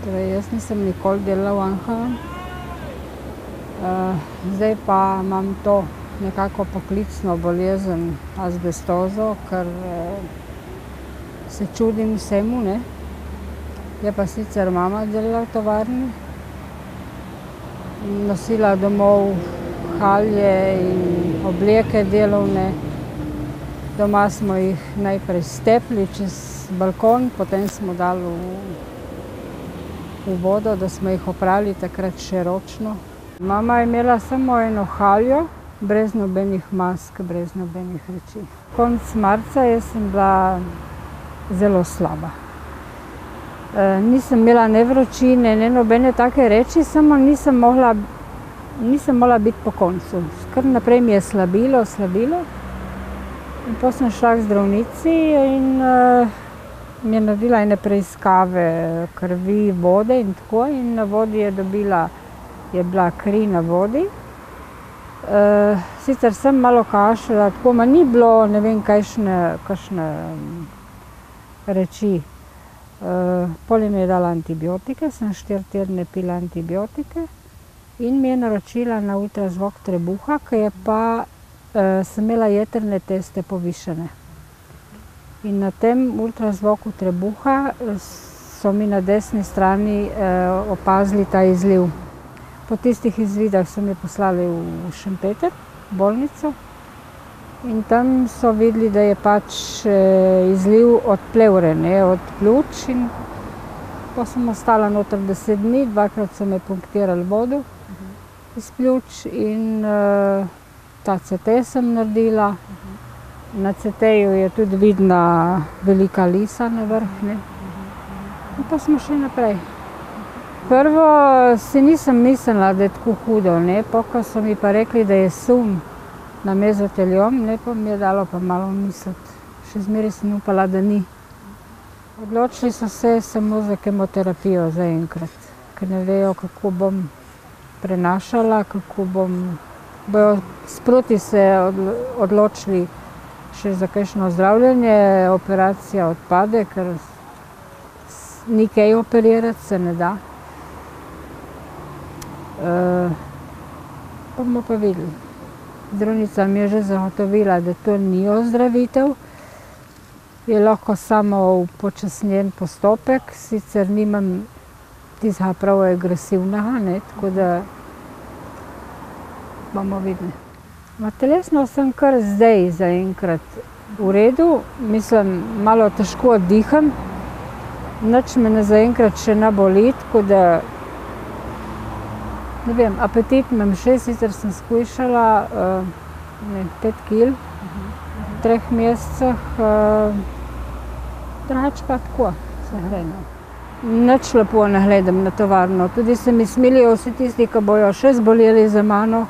Torej, jaz nisem nikoli delala v Anhovem. Zdaj pa imam to nekako poklicno bolezen, azbestozo, ker se čudim vsemu, ne. Je pa sicer mama delala v tovarni, nosila domov halje in obleke delovne. Doma smo jih najprej stepli čez balkon, potem smo dali v vodo, da smo jih oprali takrat še ročno. Mama je imela samo eno haljo, brez nobenih mask, brez nobenih reči. Konec marca jaz sem bila zelo slaba. Nisem imela ne vročine, ne nobene take reči, samo nisem mogla biti po koncu. Kar naprej mi je slabilo. In potem sem šla k zdravnici in mi je naredila ene preiskave krvi, vode in tako. In na vodi je bila kri na vodi. Sicer sem malo kašljala, tako, ma ni bilo ne vem kakšne reči. Potem mi je dala antibiotike, sem 4 tedne pila antibiotike in mi je naročila na ultrazvok trebuha, ki je pa sem imela jetrne teste povišene. In na tem ultrazvoku trebuha so mi na desni strani opazili ta izliv. Po tistih izvidih so mi poslali v Šempeter, v bolnico. In tam so videli, da je pač izliv od plevre, ne, od pljuč. In potem sem ostala noter 10 dni, 2-krat so me punktirali vodo iz pljuč in ta CT sem naredila. Na CT-ju je tudi vidna velika lisa na vrh, ne. In pa smo šli naprej. Prvo si nisem mislila, da je tako hudo, ne, ko so mi pa rekli, da je sum na mezoteliom, ne, pa mi je dalo pa malo misliti. Še zmeraj sem upala, da ni. Odločili so se samo za kemoterapijo zaenkrat, ker ne vejo, kako bom prenašala, kako bojo sproti se odločili še za kakšno zdravljenje, operacija odpade, ker ni kaj operirati, se ne da. Pa bomo pa videli. Zdravnica mi je že zagotovila, da to ni ozdravitev. Je lahko samo upočasnjen postopek, sicer nimam tistega prav agresivnega, ne, tako da bomo videli. Telesno sem kar zdaj zaenkrat v redu, mislim, malo težko diham. Nič me zaenkrat še ne boli, tako da ne vem, apetit imam še, sicer sem shujšala 5 kil v 3 mesecih. Drugače pa tako se gre, no. Nič lepo ne gledam na tovarno, tudi se mi smilijo vsi tisti, ki bojo še zboleli za mano.